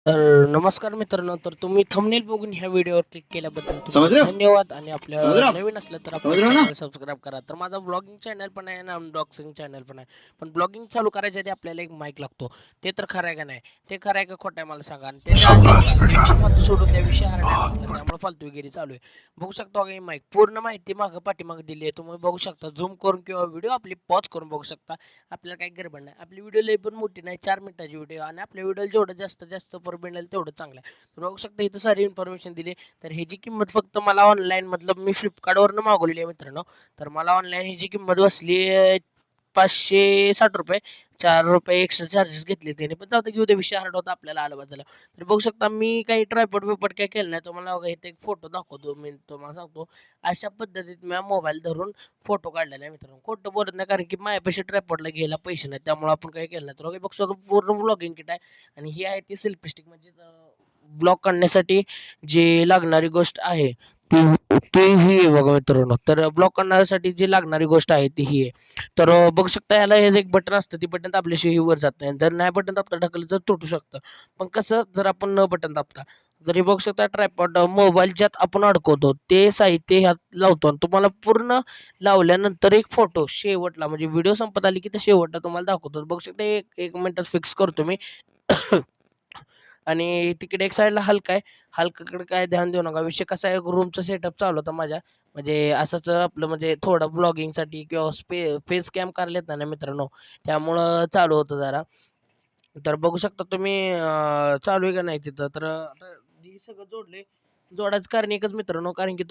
तर नमस्कार मित्रांनो, तर तुम्ही थंबनेल बघून ह्या व्हिडिओवर क्लिक केल्याबद्दल समझ तुमचे रहे हो धन्यवाद. आणि समझ रहे आपलं हो नवीन असलं तर समझ आपलं रहे हो ना चॅनल सबस्क्राईब करा. तर माझा ब्लॉगिंग चॅनल पण आहे आणि अनबॉक्सिंग चॅनल पण आहे. पण ब्लॉगिंग चालू करायच्या आधी आपल्याला एक माईक लागतो. ते तर खरं आहे का नाही? ते खरं आहे का खोटं आहे मला सांगा. आणि त्याच्या आधी शाबाश ते बेटा विषय फालतू सोडून द्या, विषय हार्ड आहे आपला, त्यामुळे फालतूगिरी चालू आहे. बघू शकता का माईक पूर्ण माहिती मागं पाठीमागं दिली आहे. तुम्ही बघू शकता झूम करून किंवा व्हिडिओ आपली पॉज करून बघू शकता. आपल्याला काही गडबड नाही. आपली व्हिडिओ लई पण मोठी नाही, 4 मिनिटाची व्हिडिओ, आणि आपल्या व्हिडिओला जेवढं जास्त जास्त पर मिळेल तेवढं चांगलं आहे. तर बघू शकता इथं सारी इन्फॉर्मेशन दिली. तर ह्याची किंमत फक्त मला ऑनलाईन मतलब मी फ्लिपकार्टवरनं मागवलेली आहे मित्रांनो. तर मला ऑनलाईन ह्याची किंमत बसली ₹560. ₹4 एक्स्ट्रा चार्जेस घेतले त्याने, पण जाऊ दे, घेऊ दे, विषय हार्ड होता आपल्याला आलं बाजूला. तर बघू शकता मी काही ट्रायपॉड बिपॉड काही केलं नाही. तुम्हाला बघा इथे एक फोटो दाखवतो, मी तुम्हाला सांगतो अशा पद्धतीत मी मोबाईल धरून फोटो काढलेला आहे मित्रांनो. खोटं बोलत नाही, कारण की माझ्यापाशी ट्रायपॉडला घ्यायला पैसे नाहीत, त्यामुळे आपण काही केलं नाही. तर बघू शकतो पूर्ण ब्लॉगिंग किट आहे. आणि ही आहे ती सेल्फी स्टिक, म्हणजे ब्लॉग काढण्यासाठी जी लागणारी गोष्ट आहे ती ती ही आहे बघा मित्रांनो. तर ब्लॉग करण्यासाठी जी लागणारी गोष्ट आहे ती ही आहे. तर बघू शकता याला हे एक बटन असतं, ती बटन दाबल्याशिवाय वर जात नाही. जर नाही बटन दाबता ढकललं तर तुटू शकतं. पण कसं जर आपण न बटन दाबता, जरी बघू शकता ट्रायपॉड मोबाईल ज्यात आपण अडकवतो ते साहित्य ह्यात लावतो, आणि तुम्हाला पूर्ण लावल्यानंतर एक फोटो शेवटला, म्हणजे व्हिडिओ संपत आली की ते शेवटला तुम्हाला दाखवतो. बघू शकता एक एक मिनिटात फिक्स करतो मी. आणि तिकडे एक साईडला हलका आहे. हलकाकडे काय ध्यान देऊ नका. विषय कसा आहे, रूमचा सेटअप चालू होता माझ्या. म्हणजे असंच आपलं म्हणजे थोडं ब्लॉगिंगसाठी किंवा फेस कॅम काढलेत ना मित्रांनो, त्यामुळं चालू होतं जरा. तर बघू शकता तुम्ही चालू आहे का नाही तिथं. तर आता हे सगळं जोडलंय. जोडायचं कारण एकच मित्रांनो, कारण की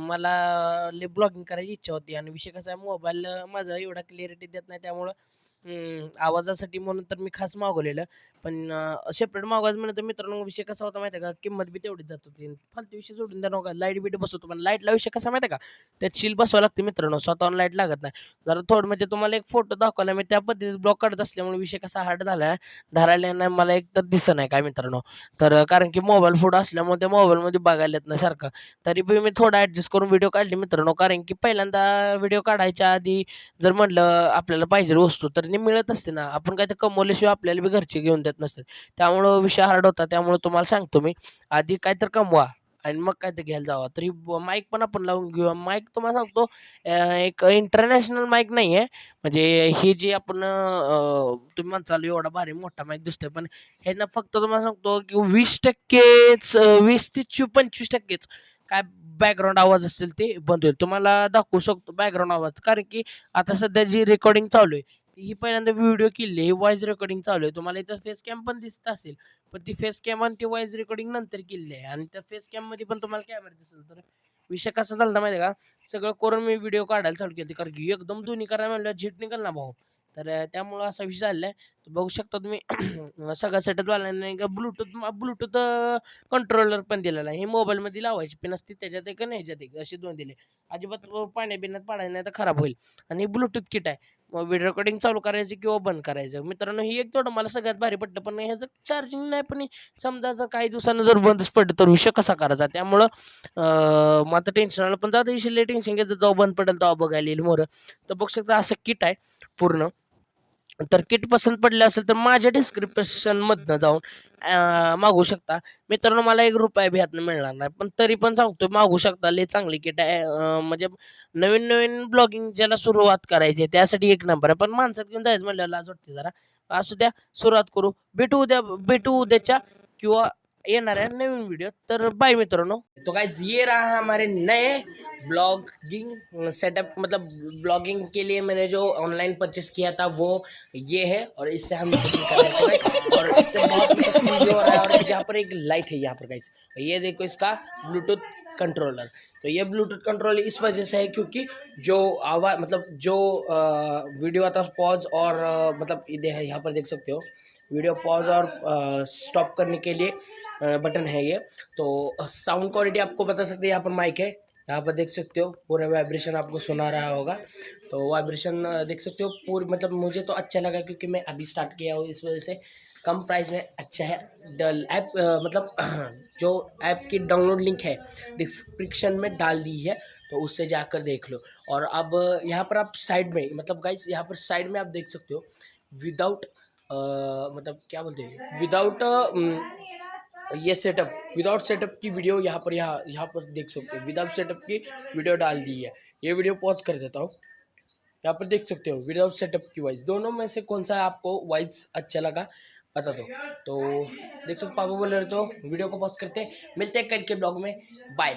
मला लय ब्लॉगिंग करायची इच्छा होती. आणि विषय कसा आहे, मोबाईल माझा एवढा क्लिअरिटी देत नाही, त्यामुळं आवाजासाठी म्हणून तर मी खास मागवलेलं. पण सेपरेट मागवायचं म्हणलं तर मित्रांनो, विषय कसा होता माहिती आहे का, किंमत बी तेवढीच जात होती. फालतू विषय सोडून द्या नका. लाईट बीट बसवतो, पण लाईटला विषय कसा माहिती आहे का, त्यात शील बसवावं लागते मित्रांनो, स्वतःहून लाईट लागत नाही. जरा थोडं म्हणजे तुम्हाला एक फोटो दाखवला मी त्या पद्धतीत ब्लॉग काढत असल्यामुळे विषय कसा हार्ड झाला धरायला नाही मला, एक तर दिसेना काय मित्रांनो. तर कारण की मोबाईल पुढं असल्यामुळे त्या मोबाईलमध्ये बघायला येत नाही सारखं. तरी बी मी थोडं ॲडजस्ट करून व्हिडिओ काढले मित्रांनो, कारण की पहिल्यांदा व्हिडिओ काढायच्या आधी जर म्हटलं आपल्याला पाहिजे वस्तू तर ती मिळत असते ना. आपण काय ते कमवल्याशिवाय आपल्याला बी घरचे घेऊन देत नसतात. त्यामुळं विषय हार्ड होता. त्यामुळे तुम्हाला सांगतो मी, आधी काय तर कमवा आणि मग काय ते घ्यायला जावा. तरी माईक पण आपण लावून घेऊया. माईक तुम्हाला सांगतो एक इंटरनॅशनल माईक नाहीये. म्हणजे हे जे आपण तुम्ही म्हणताल एवढा भारी मोठा माईक दिसतोय, पण ह्यानं फक्त तुम्हाला सांगतो की 20%च 20 ते 25%च काय बॅकग्राऊंड आवाज असेल ते बंद होईल. तुम्हाला दाखवू शकतो बॅकग्राऊंड आवाज, कारण की आता सध्या जी रेकॉर्डिंग चालू आहे, ती ही पहिल्यांदा व्हिडिओ केली आहे. ही व्हॉईस रेकॉर्डिंग चालू आहे. तुम्हाला इथं फेस कॅम पण दिसत असेल, पण ती फेस कॅम आणि ती व्हॉईस रेकॉर्डिंग नंतर केलेली आहे. आणि त्या फेस कॅममध्ये पण तुम्हाला कॅमेरा दिसेल. तर विषय कसा झाला माहिती आहे का, सगळं करून मी व्हिडिओ काढायला चालू केली, कारण की एकदम दोन्ही करायला म्हणल्यावर झीट निघेल ना भाऊ. तर त्यामुळं असा विषय झालेला आहे. तर बघू शकता तुम्ही सगळा सेटअप झाल्याने ब्लूटूथ ब्लूटूथ कंट्रोलर पण दिलेला आहे. हे मोबाईलमध्ये लावायची पिन असते, त्याच्यात एक आणि ह्याच्यात एक, असे 2 दिले. अजिबात पाण्यात-बिण्यात पाडायचं नाही तर खराब होईल. आणि ब्लूटूथ किट आहे. मग व्हिडिओ रेकॉर्डिंग चालू करायची किंवा बंद करायचं. मित्रांनो ही एक तेवढं मला सगळ्यात भारी पडलं. पण ह्याचं चार्जिंग नाही, पण समजा जर काही दिवसानं जर बंदच पडलं तर विषय कसा करायचा? त्यामुळं मग आता टेन्शन आलं, पण जाऊ दे, लय टेन्शन घ्यायचं, जेव्हा बंद पडेल तेव्हा बघायला येईल मोरं. तर बघू शकता असं किट आहे पूर्ण. तर किट पसंत पडले असेल तर माझ्या डिस्क्रिप्शनमधनं जाऊन मागवू शकता. मित्रांनो मला ₹1 बी ह्यातनं मिळणार नाही. पण तरी पण सांगतो मागवू शकता. लय चांगली किट आहे. म्हणजे नवीन-नवीन ब्लॉगिंग ज्याला सुरुवात करायची आहे त्यासाठी एक नंबर आहे. पण माणसात घेऊन जायचं म्हणल्यावर लाज वाटते जरा. असू द्या, सुरुवात करू. भेटू उद्याच्या किंवा येणाऱ्या नवीन व्हिडिओ. तर बाय मित्रांनो. तो गाइस ये रहा हमारे नए ब्लॉगिंग सेटअप, मतलब ब्लॉगिंग के लिए मैंने जो ऑनलाइन परचेस किया था वो ये है, और इससे हम शूटिंग कर रहे हैं तो गाइस, और इससे बहुत मतलब फील भी हो रहा है। और यहाँ पर एक लाइट है यहाँ पर गाइस, ये देखो इसका ब्लूटूथ कंट्रोलर। तो ये ब्लूटूथ कंट्रोल इस वजह से है क्योंकि जो आवाज़ मतलब जो वीडियो आता है पॉज और मतलब यहाँ पर देख सकते हो वीडियो पॉज और स्टॉप करने के लिए बटन है ये। तो साउंड क्वालिटी आपको बता सकते हैं, यहाँ पर माइक है, यहाँ पर देख सकते हो पूरा वाइब्रेशन आपको सुना रहा होगा। तो वाइब्रेशन देख सकते हो पूरी, मतलब मुझे तो अच्छा लगा क्योंकि मैं अभी स्टार्ट किया हूँ, इस वजह से कम प्राइस में अच्छा है। द ऐप मतलब जो ऐप की डाउनलोड लिंक है डिस्क्रिप्शन में डाल दी है, तो उससे जाकर देख लो। और अब यहाँ पर आप साइड में, मतलब गाइस यहाँ पर साइड में आप देख सकते हो विदाउट मतलब क्या बोलते हैं, विदाउट ये सेटअप विदाउट सेटअप की वीडियो यहाँ पर देख सकते हो, विदाउट सेटअप की वीडियो डाल दी है। ये वीडियो पॉज कर देता हूँ। यहाँ पर देख सकते हो विदाउट सेटअप की वॉइस, दोनों में से कौन सा आपको वॉइस अच्छा लगा बता दो। तो देख सकते पापा बोल रहे तो वीडियो को पॉज करते हैं, मिलते हैं कल के ब्लॉग में, बाय।